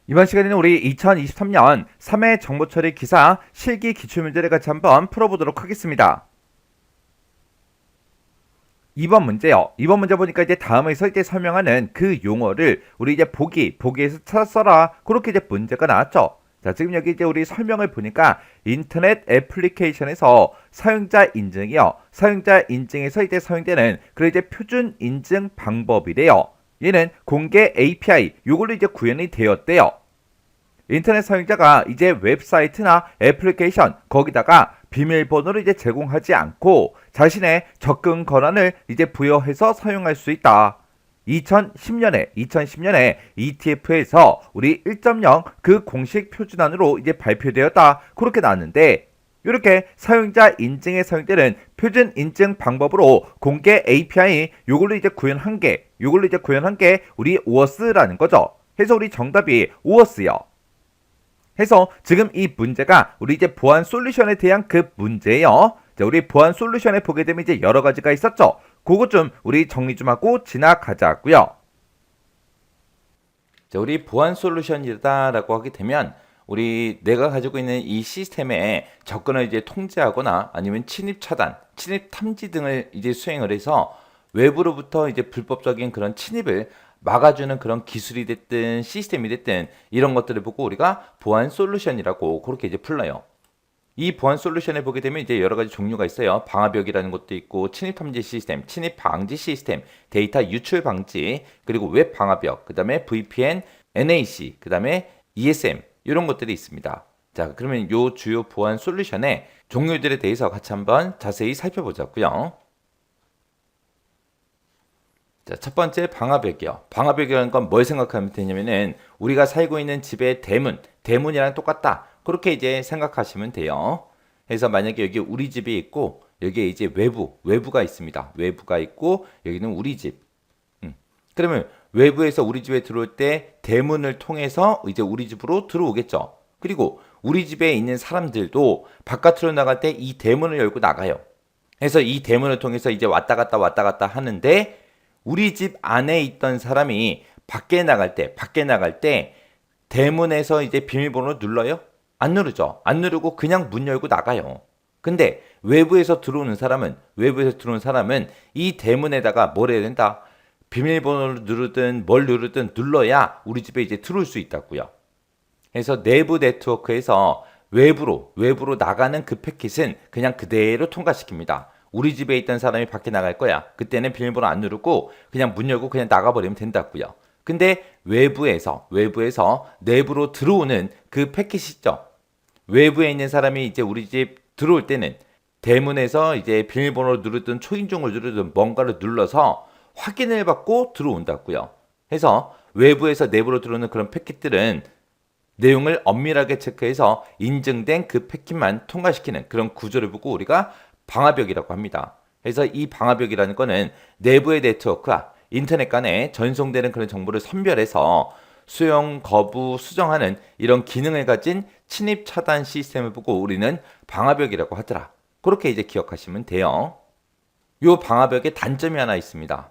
이번 시간에는 우리 2023년 3회 정보처리 기사 실기 기출문제를 같이 한번 풀어보도록 하겠습니다. 2번 문제요. 2번 문제 보니까 이제 다음에서 이제 설명하는 그 용어를 우리 이제 보기에서 찾아 써라. 그렇게 이제 문제가 나왔죠. 자, 지금 여기 이제 우리 설명을 보니까 인터넷 애플리케이션에서 사용자 인증이요. 사용자 인증에서 이제 사용되는 그런 이제 표준 인증 방법이래요. 얘는 공개 API 요걸로 이제 구현이 되었대요. 인터넷 사용자가 이제 웹사이트나 애플리케이션 거기다가 비밀번호를 이제 제공하지 않고 자신의 접근 권한을 이제 부여해서 사용할 수 있다. 2010년에 ETF에서 우리 1.0 그 공식 표준안으로 이제 발표되었다. 그렇게 나왔는데 이렇게 사용자 인증에 사용되는 표준 인증 방법으로 공개 API 요걸로 이제 구현한 게 우리 오어스라는 거죠. 해서 우리 정답이 오어스요. 해서 지금 이 문제가 우리 이제 보안 솔루션에 대한 그 문제예요. 자, 우리 보안 솔루션에 보게 되면 이제 여러 가지가 있었죠. 그거 좀 우리 정리 좀 하고 지나가자고요. 자, 우리 보안 솔루션이다라고 하게 되면 우리 내가 가지고 있는 이 시스템에 접근을 이제 통제하거나 아니면 침입 차단, 침입 탐지 등을 이제 수행을 해서 외부로부터 이제 불법적인 그런 침입을 막아주는 그런 기술이 됐든 시스템이 됐든 이런 것들을 보고 우리가 보안 솔루션이라고 그렇게 이제 불러요. 이 보안 솔루션에 보게 되면 이제 여러 가지 종류가 있어요. 방화벽이라는 것도 있고 침입 탐지 시스템, 침입 방지 시스템, 데이터 유출 방지, 그리고 웹 방화벽, 그다음에 VPN, NAC, 그다음에 ESM 이런 것들이 있습니다. 자, 그러면 요 주요 보안 솔루션의 종류들에 대해서 같이 한번 자세히 살펴보자고요. 자, 첫 번째 방화벽이요. 방화벽이라는 건 뭘 생각하면 되냐면은 우리가 살고 있는 집의 대문이랑 똑같다. 그렇게 이제 생각하시면 돼요. 그래서 만약에 여기 우리 집이 있고 여기에 이제 외부가 있습니다. 외부가 있고 여기는 우리 집. 그러면 외부에서 우리 집에 들어올 때 대문을 통해서 이제 우리 집으로 들어오겠죠. 그리고 우리 집에 있는 사람들도 바깥으로 나갈 때 이 대문을 열고 나가요. 그래서 이 대문을 통해서 이제 왔다 갔다 하는데 우리 집 안에 있던 사람이 밖에 나갈 때 대문에서 이제 비밀번호를 눌러요? 안 누르죠. 안 누르고 그냥 문 열고 나가요. 근데 외부에서 들어오는 사람은 이 대문에다가 뭘 해야 된다? 비밀번호를 누르든 뭘 누르든 눌러야 우리 집에 이제 들어올 수 있다고요. 그래서 내부 네트워크에서 외부로 나가는 그 패킷은 그냥 그대로 통과시킵니다. 우리 집에 있던 사람이 밖에 나갈 거야. 그때는 비밀번호 안 누르고 그냥 문 열고 그냥 나가버리면 된다고요. 근데 외부에서 내부로 들어오는 그 패킷이 있죠. 외부에 있는 사람이 이제 우리 집 들어올 때는 대문에서 이제 비밀번호를 누르든 초인종을 누르든 뭔가를 눌러서 확인을 받고 들어온다고요. 해서 외부에서 내부로 들어오는 그런 패킷들은 내용을 엄밀하게 체크해서 인증된 그 패킷만 통과시키는 그런 구조를 보고 우리가 방화벽이라고 합니다. 그래서 이 방화벽이라는 거는 내부의 네트워크와 인터넷 간에 전송되는 그런 정보를 선별해서 수용, 거부, 수정하는 이런 기능을 가진 침입 차단 시스템을 보고 우리는 방화벽이라고 하더라. 그렇게 이제 기억하시면 돼요. 이 방화벽에 단점이 하나 있습니다.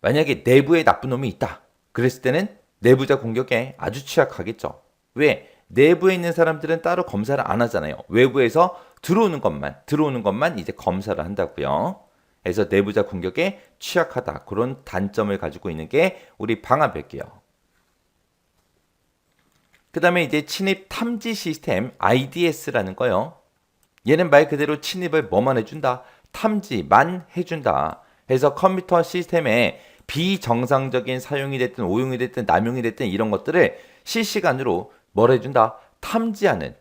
만약에 내부에 나쁜 놈이 있다. 그랬을 때는 내부자 공격에 아주 취약하겠죠. 왜? 내부에 있는 사람들은 따로 검사를 안 하잖아요. 외부에서 들어오는 것만 이제 검사를 한다고요. 그래서 내부자 공격에 취약하다. 그런 단점을 가지고 있는 게 우리 방화벽이요. 그 다음에 이제 침입 탐지 시스템 IDS라는 거요. 얘는 말 그대로 침입을 뭐만 해준다? 탐지만 해준다. 그래서 컴퓨터 시스템에 비정상적인 사용이 됐든 오용이 됐든 남용이 됐든 이런 것들을 실시간으로 뭘 해준다? 탐지하는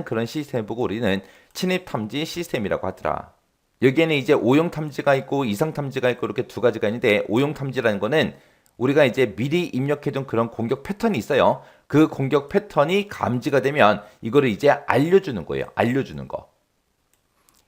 그런 시스템을 보고 우리는 침입 탐지 시스템이라고 하더라. 여기에는 이제 오용 탐지가 있고 이상 탐지가 있고 이렇게 두 가지가 있는데 오용 탐지라는 거는 우리가 이제 미리 입력해둔 그런 공격 패턴이 있어요. 그 공격 패턴이 감지가 되면 이거를 이제 알려주는 거예요. 알려주는 거.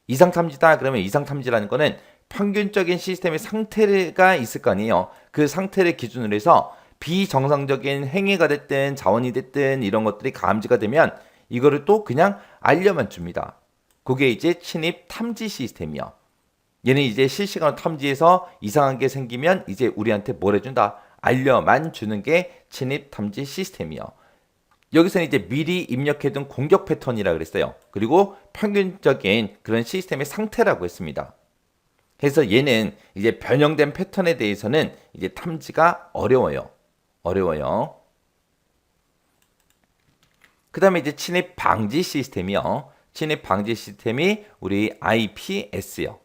이상 탐지다 그러면 이상 탐지라는 거는 평균적인 시스템의 상태가 있을 거 아니에요. 그 상태를 기준으로 해서 비정상적인 행위가 됐든 자원이 됐든 이런 것들이 감지가 되면 이거를 또 그냥 알려만 줍니다. 그게 이제 침입 탐지 시스템이요. 얘는 이제 실시간으로 탐지해서 이상한 게 생기면 이제 우리한테 뭘 해준다? 알려만 주는 게 침입 탐지 시스템이요. 여기서는 이제 미리 입력해둔 공격 패턴이라 그랬어요. 그리고 평균적인 그런 시스템의 상태라고 했습니다. 그래서 얘는 이제 변형된 패턴에 대해서는 이제 탐지가 어려워요. 그 다음에 이제 침입 방지 시스템이요. 침입 방지 시스템이 우리 IPS요.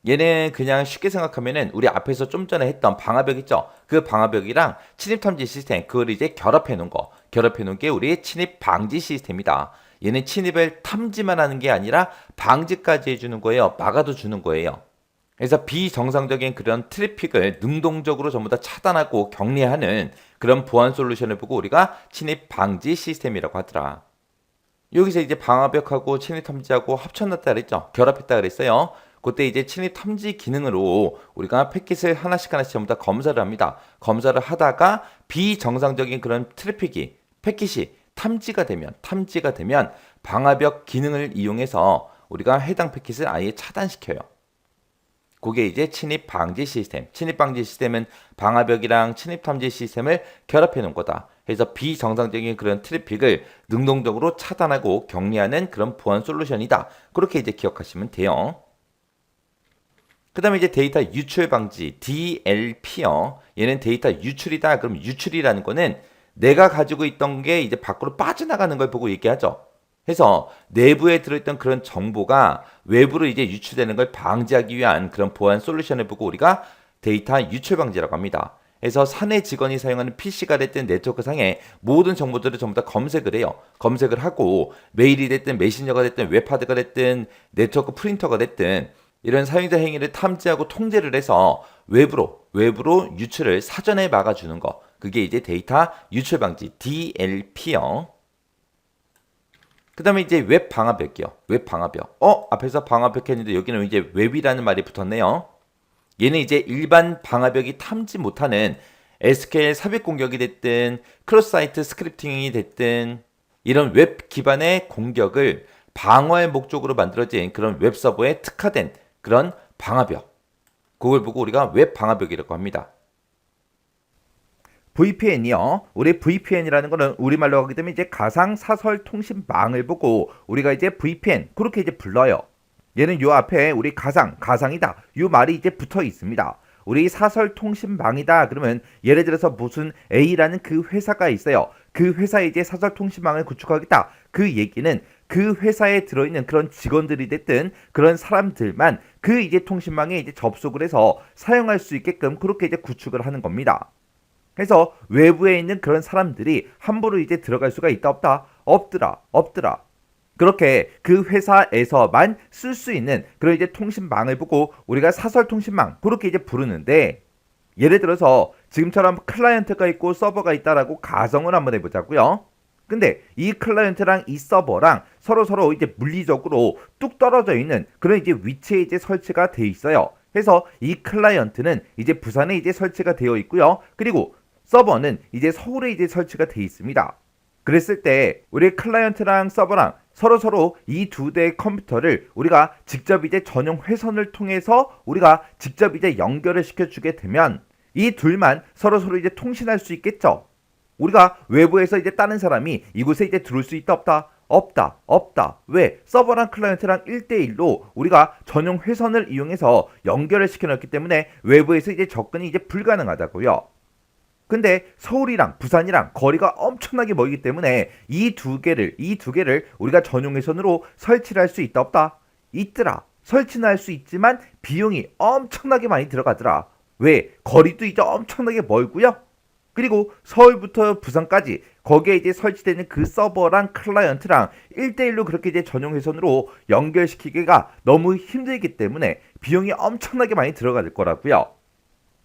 얘는 그냥 쉽게 생각하면은 우리 앞에서 좀 전에 했던 방화벽 있죠? 그 방화벽이랑 침입 탐지 시스템, 그걸 이제 결합해 놓은 게 우리 침입 방지 시스템이다. 얘는 침입을 탐지만 하는 게 아니라 방지까지 해주는 거예요. 막아도 주는 거예요. 그래서 비정상적인 그런 트래픽을 능동적으로 전부 다 차단하고 격리하는 그런 보안 솔루션을 보고 우리가 침입 방지 시스템이라고 하더라. 여기서 이제 방화벽하고 침입 탐지하고 합쳐놨다 그랬죠? 결합했다 그랬어요. 그때 이제 침입 탐지 기능으로 우리가 패킷을 하나씩 전부 다 검사를 합니다. 검사를 하다가 비정상적인 그런 트래픽이 패킷이 탐지가 되면 방화벽 기능을 이용해서 우리가 해당 패킷을 아예 차단시켜요. 그게 이제 침입 방지 시스템. 침입 방지 시스템은 방화벽이랑 침입 탐지 시스템을 결합해 놓은 거다. 그래서 비정상적인 그런 트래픽을 능동적으로 차단하고 격리하는 그런 보안 솔루션이다. 그렇게 이제 기억하시면 돼요. 그 다음에 이제 데이터 유출 방지, DLP요. 얘는 데이터 유출이다. 그럼 유출이라는 거는 내가 가지고 있던 게 이제 밖으로 빠져나가는 걸 보고 얘기하죠. 해서 내부에 들어있던 그런 정보가 외부로 이제 유출되는 걸 방지하기 위한 그런 보안 솔루션을 보고 우리가 데이터 유출 방지라고 합니다. 그래서 사내 직원이 사용하는 PC가 됐든 네트워크 상에 모든 정보들을 전부 다 검색을 해요. 검색을 하고 메일이 됐든 메신저가 됐든 웹하드가 됐든 네트워크 프린터가 됐든 이런 사용자 행위를 탐지하고 통제를 해서 외부로 유출을 사전에 막아주는 거. 그게 이제 데이터 유출 방지 DLP요. 그 다음에 이제 웹 방화벽이요. 웹 방화벽. 앞에서 방화벽 했는데 여기는 이제 웹이라는 말이 붙었네요. 얘는 이제 일반 방화벽이 탐지 못하는 SQL 삽입 공격이 됐든 크로스 사이트 스크립팅이 됐든 이런 웹 기반의 공격을 방어할 목적으로 만들어진 그런 웹 서버에 특화된 그런 방화벽. 그걸 보고 우리가 웹 방화벽이라고 합니다. VPN이요. 우리 VPN이라는 거는 우리말로 하게 되면 이제 가상 사설 통신망을 보고 우리가 이제 VPN 그렇게 이제 불러요. 얘는 요 앞에 우리 가상이다. 요 말이 이제 붙어 있습니다. 우리 사설 통신망이다. 그러면 예를 들어서 무슨 A라는 그 회사가 있어요. 그 회사에 이제 사설 통신망을 구축하겠다. 그 얘기는 그 회사에 들어있는 그런 직원들이 됐든 그런 사람들만 그 이제 통신망에 이제 접속을 해서 사용할 수 있게끔 그렇게 이제 구축을 하는 겁니다. 그래서 외부에 있는 그런 사람들이 함부로 이제 들어갈 수가 있다 없다? 없더라. 그렇게 그 회사에서만 쓸 수 있는 그런 이제 통신망을 보고 우리가 사설 통신망 그렇게 이제 부르는데 예를 들어서 지금처럼 클라이언트가 있고 서버가 있다라고 가정을 한번 해보자고요. 근데 이 클라이언트랑 이 서버랑 서로 이제 물리적으로 뚝 떨어져 있는 그런 이제 위치에 이제 설치가 되어 있어요. 그래서 이 클라이언트는 이제 부산에 이제 설치가 되어 있고요. 그리고 서버는 이제 서울에 이제 설치가 되어 있습니다. 그랬을 때 우리 클라이언트랑 서버랑 서로 이 두 대의 컴퓨터를 우리가 직접 이제 전용 회선을 통해서 우리가 직접 이제 연결을 시켜주게 되면 이 둘만 서로 이제 통신할 수 있겠죠. 우리가 외부에서 이제 다른 사람이 이곳에 이제 들어올 수 있다 없다. 왜? 서버랑 클라이언트랑 1대1로 우리가 전용 회선을 이용해서 연결을 시켜놨기 때문에 외부에서 이제 접근이 이제 불가능하다고요. 근데 서울이랑 부산이랑 거리가 엄청나게 멀기 때문에 이 두 개를 우리가 전용 회선으로 설치를 할 수 있다 없다? 있더라. 설치는 할 수 있지만 비용이 엄청나게 많이 들어가더라. 왜? 거리도 이제 엄청나게 멀고요. 그리고 서울부터 부산까지 거기에 이제 설치되는 그 서버랑 클라이언트랑 1대1로 그렇게 이제 전용 회선으로 연결시키기가 너무 힘들기 때문에 비용이 엄청나게 많이 들어갈 거라고요.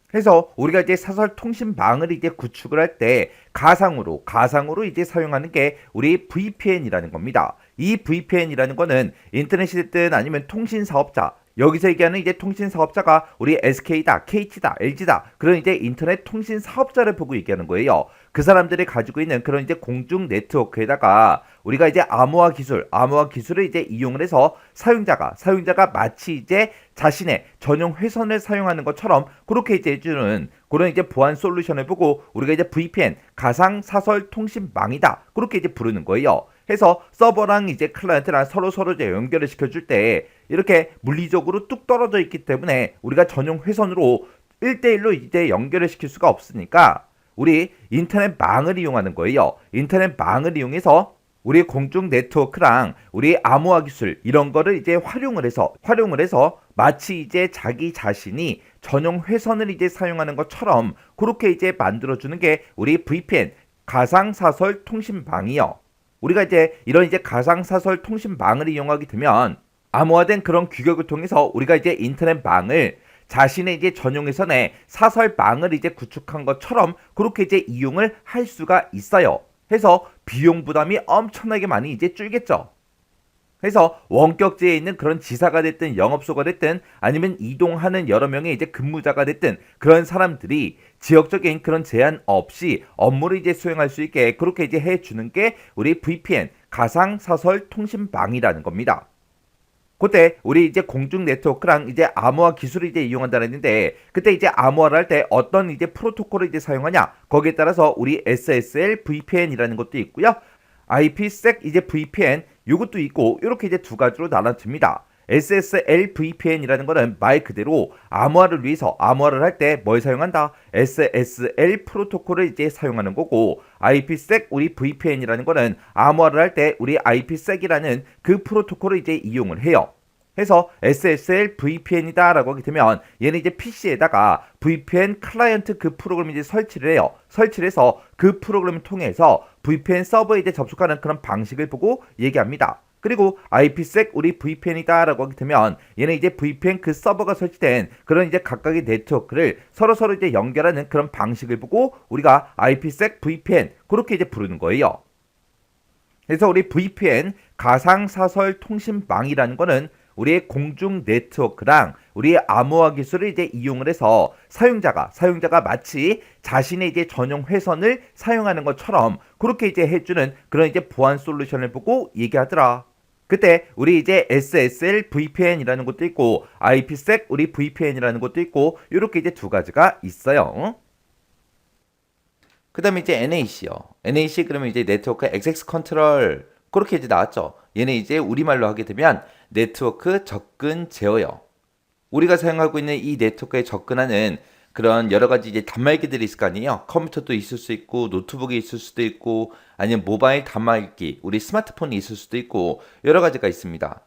그래서 우리가 이제 사설 통신망을 이제 구축을 할 때 가상으로 이제 사용하는 게 우리 VPN이라는 겁니다. 이 VPN이라는 거는 인터넷이 됐든 아니면 통신 사업자 여기서 얘기하는 이제 통신 사업자가 우리 SK다, KT다, LG다. 그런 이제 인터넷 통신 사업자를 보고 얘기하는 거예요. 그 사람들이 가지고 있는 그런 이제 공중 네트워크에다가 우리가 이제 암호화 기술을 이제 이용을 해서 사용자가 마치 이제 자신의 전용 회선을 사용하는 것처럼 그렇게 이제 해주는 그런 이제 보안 솔루션을 보고 우리가 이제 VPN, 가상 사설 통신망이다. 그렇게 이제 부르는 거예요. 해서 서버랑 이제 클라이언트랑 서로 이제 연결을 시켜줄 때 이렇게 물리적으로 뚝 떨어져 있기 때문에 우리가 전용 회선으로 1대1로 이제 연결을 시킬 수가 없으니까 우리 인터넷망을 이용하는 거예요. 인터넷망을 이용해서 우리 공중 네트워크랑 우리 암호화 기술 이런 거를 이제 활용을 해서 마치 이제 자기 자신이 전용 회선을 이제 사용하는 것처럼 그렇게 이제 만들어주는 게 우리 VPN 가상사설 통신망이요. 우리가 이제 이런 이제 가상사설 통신망을 이용하게 되면 암호화된 그런 규격을 통해서 우리가 이제 인터넷망을 자신의 이제 전용 회선에 사설망을 이제 구축한 것처럼 그렇게 이제 이용을 할 수가 있어요. 해서 비용 부담이 엄청나게 많이 이제 줄겠죠. 그래서 원격지에 있는 그런 지사가 됐든 영업소가 됐든 아니면 이동하는 여러 명의 이제 근무자가 됐든 그런 사람들이 지역적인 그런 제한 없이 업무를 이제 수행할 수 있게 그렇게 이제 해주는 게 우리 VPN 가상사설 통신망이라는 겁니다. 그때 우리 이제 공중 네트워크랑 이제 암호화 기술을 이제 이용한다는 했는데 그때 이제 암호화를 할 때 어떤 이제 프로토콜을 이제 사용하냐 거기에 따라서 우리 SSL VPN이라는 것도 있고요. IPsec 이제 VPN 요것도 있고 이렇게 이제 두 가지로 나눠집니다. SSL VPN이라는 거는 말 그대로 암호화를 위해서 암호화를 할 때 뭘 사용한다? SSL 프로토콜을 이제 사용하는 거고 IPsec 우리 VPN이라는 거는 암호화를 할 때 우리 IPsec이라는 그 프로토콜을 이제 이용을 해요. 해서 SSL VPN이다 라고 하게 되면 얘는 이제 PC에다가 VPN 클라이언트 그 프로그램을 이제 설치를 해요. 설치를 해서 그 프로그램을 통해서 VPN 서버에 이제 접속하는 그런 방식을 보고 얘기합니다. 그리고 IPsec 우리 VPN이다 라고 하게 되면 얘는 이제 VPN 그 서버가 설치된 그런 이제 각각의 네트워크를 서로 이제 연결하는 그런 방식을 보고 우리가 IPsec VPN 그렇게 이제 부르는 거예요. 그래서 우리 VPN 가상사설 통신망이라는 거는 우리의 공중 네트워크랑 우리의 암호화 기술을 이제 이용을 해서 사용자가 마치 자신의 이제 전용 회선을 사용하는 것처럼 그렇게 이제 해주는 그런 이제 보안 솔루션을 보고 얘기하더라. 그때 우리 이제 SSL VPN이라는 것도 있고 IPsec 우리 VPN이라는 것도 있고 이렇게 이제 두 가지가 있어요. 그 다음에 이제 NAC요. NAC 그러면 이제 네트워크 액세스 컨트롤 그렇게 이제 나왔죠. 얘는 이제 우리말로 하게 되면 네트워크 접근 제어요. 우리가 사용하고 있는 이 네트워크에 접근하는 그런 여러 가지 이제 단말기들이 있을 거 아니에요. 컴퓨터도 있을 수 있고 노트북이 있을 수도 있고 아니면 모바일 단말기, 우리 스마트폰이 있을 수도 있고 여러 가지가 있습니다.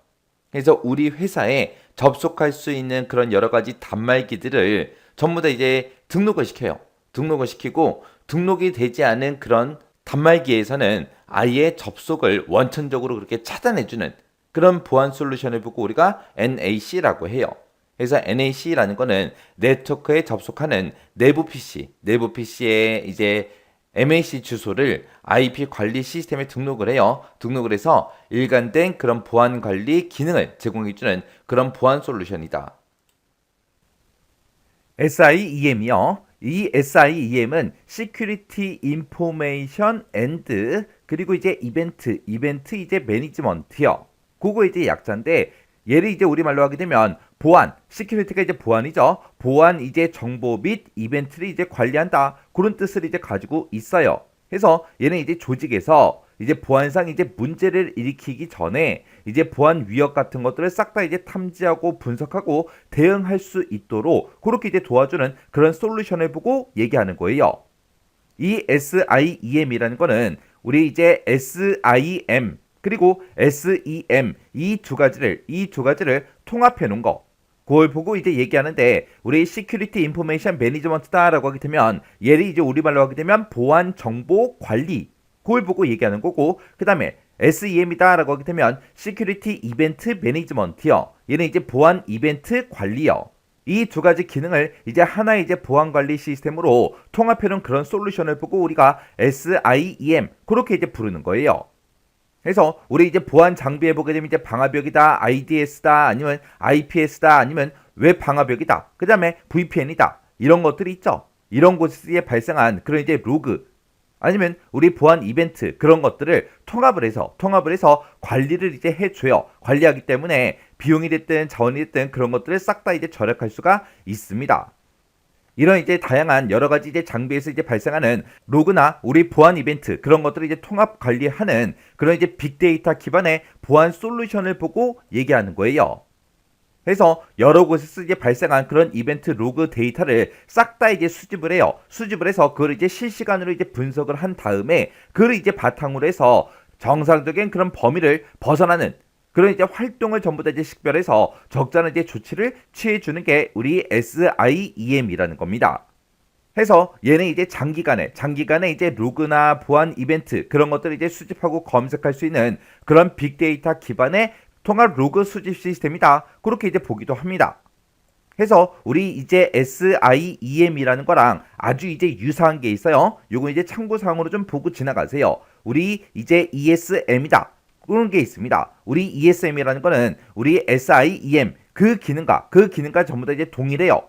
그래서 우리 회사에 접속할 수 있는 그런 여러 가지 단말기들을 전부 다 이제 등록을 시켜요. 등록을 시키고 등록이 되지 않은 그런 단말기에서는 아예 접속을 원천적으로 그렇게 차단해주는 그런 보안 솔루션을 보고 우리가 NAC라고 해요. 그래서 NAC라는 거는 네트워크에 접속하는 내부 PC에 이제 MAC 주소를 IP 관리 시스템에 등록을 해요. 등록을 해서 일관된 그런 보안 관리 기능을 제공해주는 그런 보안 솔루션이다. SIEM이요. 이 SIEM은 Security Information and 그리고 이제 이벤트 이제 매니지먼트요. 그거 이제 약자인데 얘를 이제 우리말로 하게 되면 보안, 시큐리티가 이제 보안이죠. 보안 이제 정보 및 이벤트를 이제 관리한다. 그런 뜻을 이제 가지고 있어요. 그래서 얘는 이제 조직에서 이제 보안상 이제 문제를 일으키기 전에 이제 보안 위협 같은 것들을 싹 다 이제 탐지하고 분석하고 대응할 수 있도록 그렇게 이제 도와주는 그런 솔루션을 보고 얘기하는 거예요. 이 SIEM이라는 거는 우리 이제 SIM 그리고 SEM 이 두 가지를 통합해 놓은 거. 그걸 보고 이제 얘기하는데 우리 시큐리티 인포메이션 매니지먼트다라고 하게 되면 얘를 이제 우리말로 하게 되면 보안 정보 관리. 그걸 보고 얘기하는 거고 그다음에 SEM이다라고 하게 되면 시큐리티 이벤트 매니지먼트요. 얘는 이제 보안 이벤트 관리요. 이 두 가지 기능을 이제 하나의 이제 보안 관리 시스템으로 통합해 놓은 그런 솔루션을 보고 우리가 SIEM 그렇게 이제 부르는 거예요. 그래서 우리 이제 보안 장비에 보게 되면 이제 방화벽이다, IDS다, 아니면 IPS다, 아니면 웹 방화벽이다, 그 다음에 VPN이다, 이런 것들이 있죠. 이런 곳에 발생한 그런 이제 로그, 아니면 우리 보안 이벤트, 그런 것들을 통합을 해서 관리를 이제 해줘요. 관리하기 때문에 비용이 됐든 자원이 됐든 그런 것들을 싹 다 이제 절약할 수가 있습니다. 이런 이제 다양한 여러 가지 이제 장비에서 이제 발생하는 로그나 우리 보안 이벤트, 그런 것들을 이제 통합 관리하는 그런 이제 빅데이터 기반의 보안 솔루션을 보고 얘기하는 거예요. 그래서 여러 곳에서 이제 발생한 그런 이벤트 로그 데이터를 싹 다 이제 수집을 해요. 수집을 해서 그걸 이제 실시간으로 이제 분석을 한 다음에 그걸 이제 바탕으로 해서 정상적인 그런 범위를 벗어나는 그런 이제 활동을 전부 다 이제 식별해서 적절한 이제 조치를 취해 주는 게 우리 SIEM이라는 겁니다. 해서 얘는 이제 장기간에 이제 로그나 보안 이벤트, 그런 것들을 이제 수집하고 검색할 수 있는 그런 빅데이터 기반의 통합 로그 수집 시스템이다, 그렇게 이제 보기도 합니다. 해서 우리 이제 SIEM이라는 거랑 아주 이제 유사한 게 있어요. 요거 이제 참고사항으로 좀 보고 지나가세요. 우리 이제 ESM이다, 그런 게 있습니다. 우리 ESM이라는 거는 우리 SIEM 그 기능과 전부 다 이제 동일해요.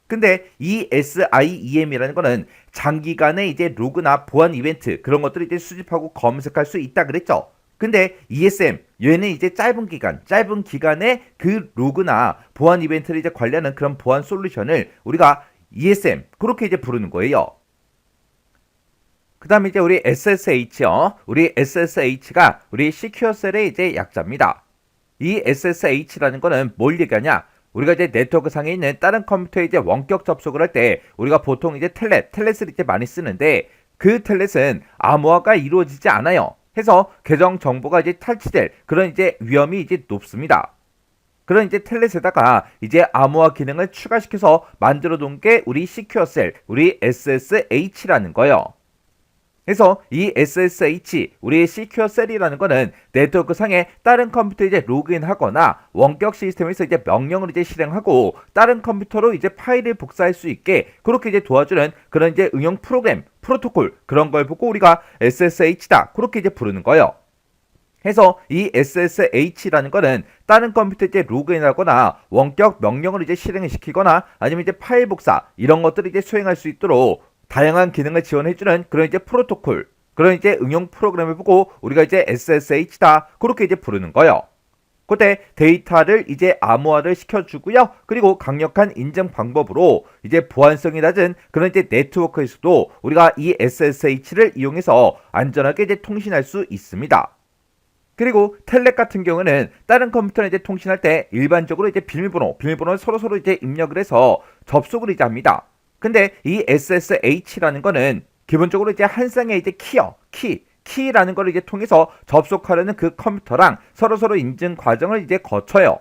근데 이 SIEM이라는 거는 장기간의 이제 로그나 보안 이벤트, 그런 것들을 이제 수집하고 검색할 수 있다 그랬죠. 근데 ESM 얘는 이제 짧은 기간의 그 로그나 보안 이벤트를 이제 관리하는 그런 보안 솔루션을 우리가 ESM 그렇게 이제 부르는 거예요. 그 다음에 이제 우리 SSH요. 우리 SSH가 우리 시큐어셀의 이제 약자입니다. 이 SSH라는 거는 뭘 얘기하냐? 우리가 이제 네트워크 상에 있는 다른 컴퓨터에 이제 원격 접속을 할 때 우리가 보통 이제 텔넷을 이제 많이 쓰는데, 그 텔넷은 암호화가 이루어지지 않아요. 해서 계정 정보가 이제 탈취될 그런 이제 위험이 이제 높습니다. 그런 이제 텔넷에다가 이제 암호화 기능을 추가시켜서 만들어 놓은 게 우리 시큐어셀, 우리 SSH라는 거예요. 그래서 이 SSH, 우리 시큐어셀이라는 거는 네트워크 상에 다른 컴퓨터에 이제 로그인하거나 원격 시스템에서 이제 명령을 이제 실행하고 다른 컴퓨터로 이제 파일을 복사할 수 있게 그렇게 이제 도와주는 그런 이제 응용 프로그램, 프로토콜, 그런 걸 보고 우리가 SSH다, 그렇게 이제 부르는 거예요. 해서 이 SSH라는 거는 다른 컴퓨터에 이제 로그인하거나 원격 명령을 이제 실행을 시키거나 아니면 이제 파일 복사, 이런 것들을 이제 수행할 수 있도록 다양한 기능을 지원해주는 그런 이제 프로토콜, 그런 이제 응용 프로그램을 보고 우리가 이제 SSH다, 그렇게 이제 부르는 거예요. 그때 데이터를 이제 암호화를 시켜주고요. 그리고 강력한 인증 방법으로 이제 보안성이 낮은 그런 이제 네트워크에서도 우리가 이 SSH를 이용해서 안전하게 이제 통신할 수 있습니다. 그리고 텔넷 같은 경우는 다른 컴퓨터에 이제 통신할 때 일반적으로 이제 비밀번호를 서로 이제 입력을 해서 접속을 이제 합니다. 근데 이 SSH라는 거는 기본적으로 이제 한 쌍의 이제 키라는 거를 이제 통해서 접속하려는 그 컴퓨터랑 서로 인증 과정을 이제 거쳐요.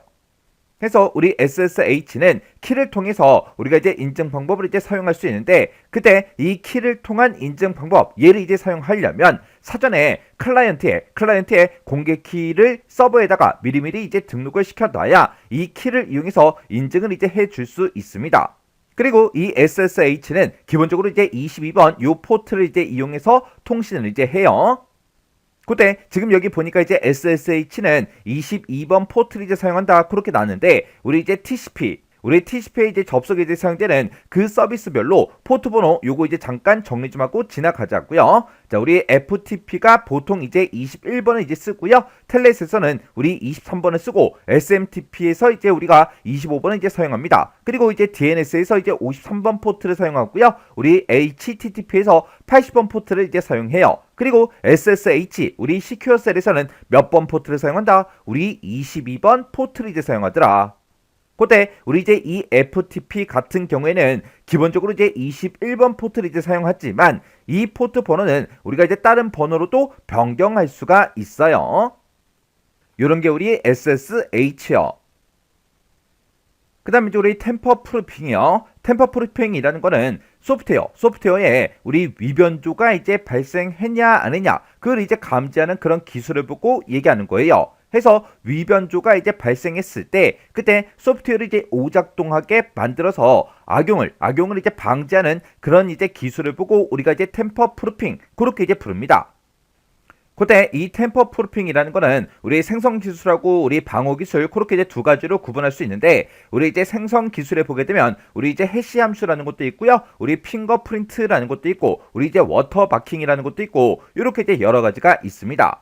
그래서 우리 SSH는 키를 통해서 우리가 이제 인증 방법을 이제 사용할 수 있는데, 그때 이 키를 통한 인증 방법, 얘를 이제 사용하려면 사전에 클라이언트의 공개 키를 서버에다가 미리미리 이제 등록을 시켜놔야 이 키를 이용해서 인증을 이제 해줄 수 있습니다. 그리고 이 SSH는 기본적으로 이제 22번 요 포트를 이제 이용해서 통신을 이제 해요. 그때 지금 여기 보니까 이제 SSH는 22번 포트를 이제 사용한다, 그렇게 나왔는데 우리 이제 TCP에 이제 접속에 이제 사용되는 그 서비스별로 포트 번호 요거 이제 잠깐 정리 좀 하고 지나가자고요. 자, 우리 FTP가 보통 이제 21번을 이제 쓰고요. 텔넷에서는 우리 23번을 쓰고, SMTP에서 이제 우리가 25번을 이제 사용합니다. 그리고 이제 DNS에서 이제 53번 포트를 사용하고요. 우리 HTTP에서 80번 포트를 이제 사용해요. 그리고 SSH, 우리 시큐어셀에서는 몇 번 포트를 사용한다? 우리 22번 포트를 이제 사용하더라. 그때 우리 이제 이 FTP 같은 경우에는 기본적으로 이제 21번 포트를 이제 사용하지만 이 포트 번호는 우리가 이제 다른 번호로도 변경할 수가 있어요. 요런 게 우리 SSH요. 그 다음에 이제 우리 템퍼 프루핑이요. 템퍼 프루핑이라는 거는 소프트웨어에 우리 위변조가 이제 발생했냐 안 했냐, 그걸 이제 감지하는 그런 기술을 보고 얘기하는 거예요. 해서 위변조가 이제 발생했을 때 그때 소프트웨어를 이제 오작동하게 만들어서 악용을 이제 방지하는 그런 이제 기술을 보고 우리가 이제 템퍼 프루핑, 그렇게 이제 부릅니다. 그때 이 템퍼 프루핑이라는 거는 우리 생성 기술하고 우리 방어 기술 그렇게 이제 두 가지로 구분할 수 있는데, 우리 이제 생성 기술에 보게 되면 우리 이제 해시 함수라는 것도 있고요, 우리 핑거프린트라는 것도 있고, 우리 이제 워터 마킹이라는 것도 있고, 이렇게 이제 여러 가지가 있습니다.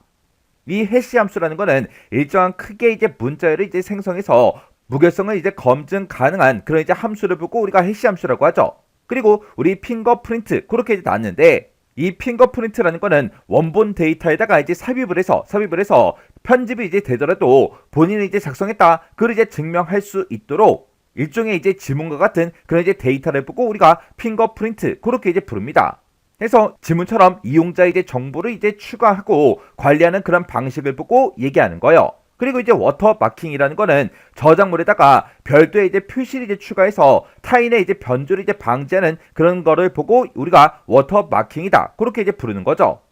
이 해시 함수라는 거는 일정한 크기의 이제 문자열을 이제 생성해서 무결성을 이제 검증 가능한 그런 이제 함수를 보고 우리가 해시 함수라고 하죠. 그리고 우리 핑거프린트 그렇게 이제 나왔는데, 이 핑거프린트라는 거는 원본 데이터에다가 이제 삽입을 해서 편집이 이제 되더라도 본인이 이제 작성했다, 그걸 이제 증명할 수 있도록 일종의 이제 지문과 같은 그런 이제 데이터를 보고 우리가 핑거프린트 그렇게 이제 부릅니다. 그래서 지문처럼 이용자의 이제 정보를 이제 추가하고 관리하는 그런 방식을 보고 얘기하는 거예요. 그리고 이제 워터 마킹이라는 거는 저작물에다가 별도의 이제 표시를 이제 추가해서 타인의 이제 변조를 이제 방지하는 그런 거를 보고 우리가 워터 마킹이다 그렇게 이제 부르는 거죠.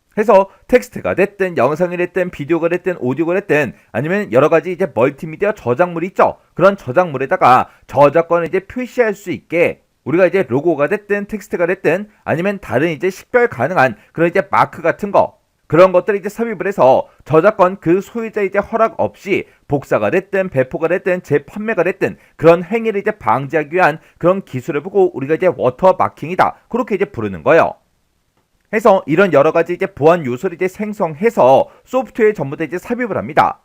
그래서 텍스트가 됐든 영상이 됐든 비디오가 됐든 오디오가 됐든 아니면 여러 가지 이제 멀티미디어 저작물이 있죠. 그런 저작물에다가 저작권을 이제 표시할 수 있게 우리가 이제 로고가 됐든 텍스트가 됐든 아니면 다른 이제 식별 가능한 그런 이제 마크 같은 거, 그런 것들을 이제 삽입을 해서 저작권 그 소유자 이제 허락 없이 복사가 됐든 배포가 됐든 재판매가 됐든 그런 행위를 이제 방지하기 위한 그런 기술을 보고 우리가 이제 워터 마킹이다 그렇게 이제 부르는 거예요. 해서 이런 여러 가지 이제 보안 요소를 이제 생성해서 소프트웨어에 전부 다 이제 삽입을 합니다.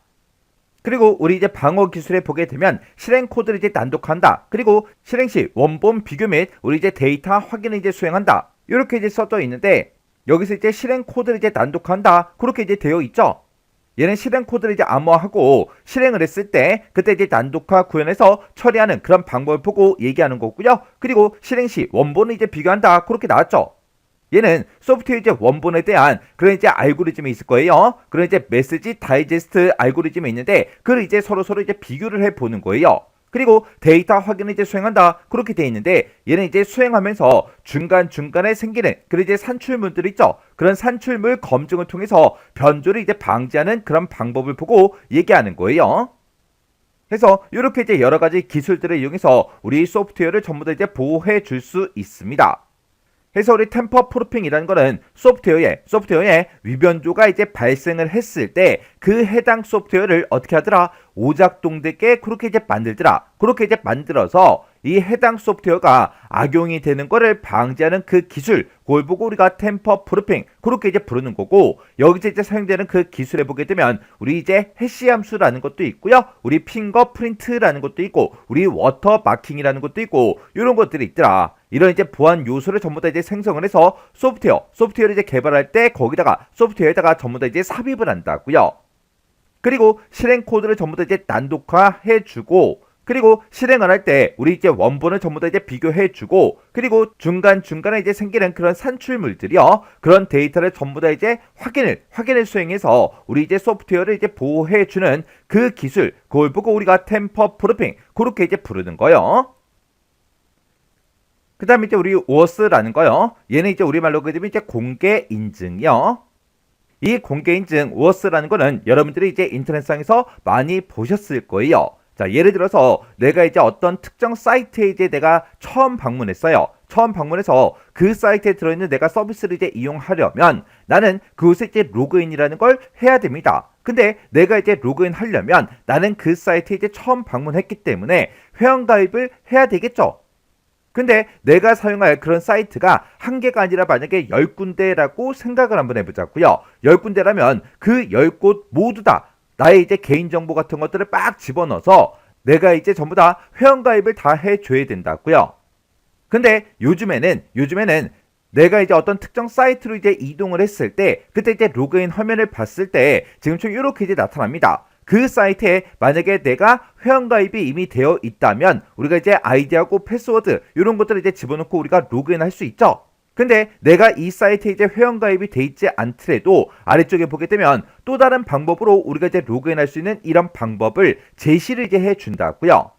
그리고 우리 이제 방어 기술에 보게 되면 실행 코드를 이제 난독한다. 그리고 실행 시 원본 비교 및 우리 이제 데이터 확인을 이제 수행한다. 이렇게 이제 써져 있는데, 여기서 이제 실행 코드를 이제 난독한다 그렇게 이제 되어 있죠. 얘는 실행 코드를 이제 암호화하고 실행을 했을 때 그때 이제 난독화 구현해서 처리하는 그런 방법을 보고 얘기하는 거고요. 그리고 실행 시 원본을 이제 비교한다 그렇게 나왔죠. 얘는 소프트웨어 이제 원본에 대한 그런 이제 알고리즘이 있을 거예요. 그런 이제 메시지 다이제스트 알고리즘이 있는데 그걸 이제 서로 이제 비교를 해 보는 거예요. 그리고 데이터 확인을 이제 수행한다 그렇게 돼 있는데, 얘는 이제 수행하면서 중간중간에 생기는 그런 이제 산출물들 있죠. 그런 산출물 검증을 통해서 변조를 이제 방지하는 그런 방법을 보고 얘기하는 거예요. 그래서 이렇게 이제 여러 가지 기술들을 이용해서 우리 소프트웨어를 전부 다 이제 보호해 줄 수 있습니다. 그래서 우리 템퍼 프루핑이라는 거는 소프트웨어에 위변조가 이제 발생을 했을 때 그 해당 소프트웨어를 어떻게 하더라? 오작동되게 그렇게 이제 만들더라. 그렇게 이제 만들어서 이 해당 소프트웨어가 악용이 되는 거를 방지하는 그 기술, 그걸 보고 우리가 템퍼 프루핑 그렇게 이제 부르는 거고, 여기서 이제 사용되는 그 기술에 보게 되면 우리 이제 해시 함수라는 것도 있고요, 우리 핑거 프린트라는 것도 있고, 우리 워터 마킹이라는 것도 있고, 이런 것들이 있더라. 이런 이제 보안 요소를 전부 다 이제 생성을 해서 소프트웨어를 이제 개발할 때 거기다가 소프트웨어에다가 전부 다 이제 삽입을 한다고요. 그리고 실행 코드를 전부 다 이제 난독화해주고, 그리고 실행을 할 때 우리 이제 원본을 전부 다 이제 비교해주고, 그리고 중간중간에 이제 생기는 그런 산출물들이요, 그런 데이터를 전부 다 이제 확인을 수행해서 우리 이제 소프트웨어를 이제 보호해주는 그 기술, 그걸 보고 우리가 템퍼 프루핑 그렇게 이제 부르는 거예요. 그 다음에 이제 우리 워스라는 거요. 얘는 이제 우리말로 그러면 이제 공개 인증이요. 이 공개 인증 워스라는 거는 여러분들이 이제 인터넷상에서 많이 보셨을 거예요. 자, 예를 들어서 내가 이제 어떤 특정 사이트에 이제 내가 처음 방문했어요. 처음 방문해서 그 사이트에 들어있는 내가 서비스를 이제 이용하려면 나는 그곳에 이제 로그인이라는 걸 해야 됩니다. 근데 내가 이제 로그인 하려면 나는 그 사이트에 이제 처음 방문했기 때문에 회원가입을 해야 되겠죠. 근데 내가 사용할 그런 사이트가 한 개가 아니라 만약에 10군데라고 생각을 한번 해보자고요. 10군데라면 그 10곳 모두 다 나의 이제 개인정보 같은 것들을 빡 집어넣어서 내가 이제 전부 다 회원가입을 다 해줘야 된다고요. 근데 요즘에는 내가 이제 어떤 특정 사이트로 이제 이동을 했을 때 그때 이제 로그인 화면을 봤을 때 지금처럼 이렇게 이제 나타납니다. 그 사이트에 만약에 내가 회원가입이 이미 되어 있다면 우리가 이제 아이디하고 패스워드 이런 것들을 이제 집어넣고 우리가 로그인 할 수 있죠. 근데 내가 이 사이트에 이제 회원가입이 돼 있지 않더라도 아래쪽에 보게 되면 또 다른 방법으로 우리가 이제 로그인 할 수 있는 이런 방법을 제시를 이제 해 준다고요.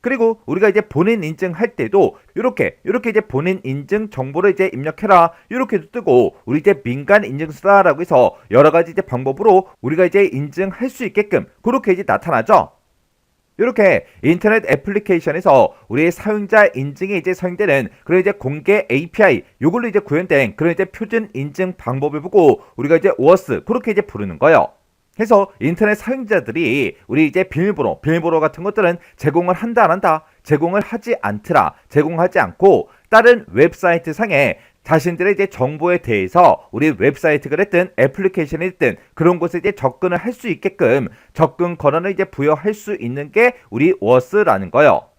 그리고 우리가 이제 본인 인증할 때도 이렇게 이제 본인 인증 정보를 이제 입력해라 이렇게도 뜨고, 우리 이제 민간 인증서라고 해서 여러 가지 이제 방법으로 우리가 이제 인증할 수 있게끔 그렇게 이제 나타나죠. 이렇게 인터넷 애플리케이션에서 우리의 사용자 인증이 이제 사용되는 그런 이제 공개 API 요걸로 이제 구현된 그런 이제 표준 인증 방법을 보고 우리가 이제 OAuth 그렇게 이제 부르는 거예요. 해서 인터넷 사용자들이 우리 이제 비밀번호 같은 것들은 제공을 한다 안 한다, 제공을 하지 않더라, 제공하지 않고 다른 웹사이트 상에 자신들의 이제 정보에 대해서 우리 웹사이트가 됐든 애플리케이션이 됐든 그런 곳에 이제 접근을 할 수 있게끔 접근 권한을 이제 부여할 수 있는 게 우리 OAuth라는 거예요.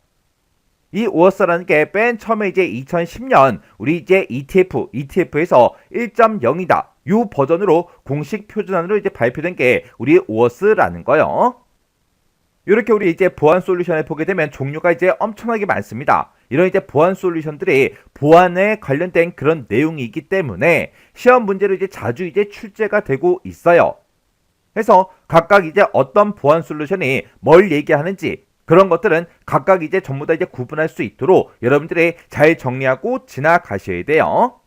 이 OAuth라는 게 맨 처음에 이제 2010년 우리 이제 ETF에서 1.0이다. 요 버전으로 공식 표준안으로 이제 발표된 게 우리 OAuth라는 거예요. 이렇게 우리 이제 보안 솔루션을 보게 되면 종류가 이제 엄청나게 많습니다. 이런 이제 보안 솔루션들이 보안에 관련된 그런 내용이기 때문에 시험 문제로 이제 자주 이제 출제가 되고 있어요. 그래서 각각 이제 어떤 보안 솔루션이 뭘 얘기하는지 그런 것들은 각각 이제 전부 다 이제 구분할 수 있도록 여러분들이 잘 정리하고 지나가셔야 돼요.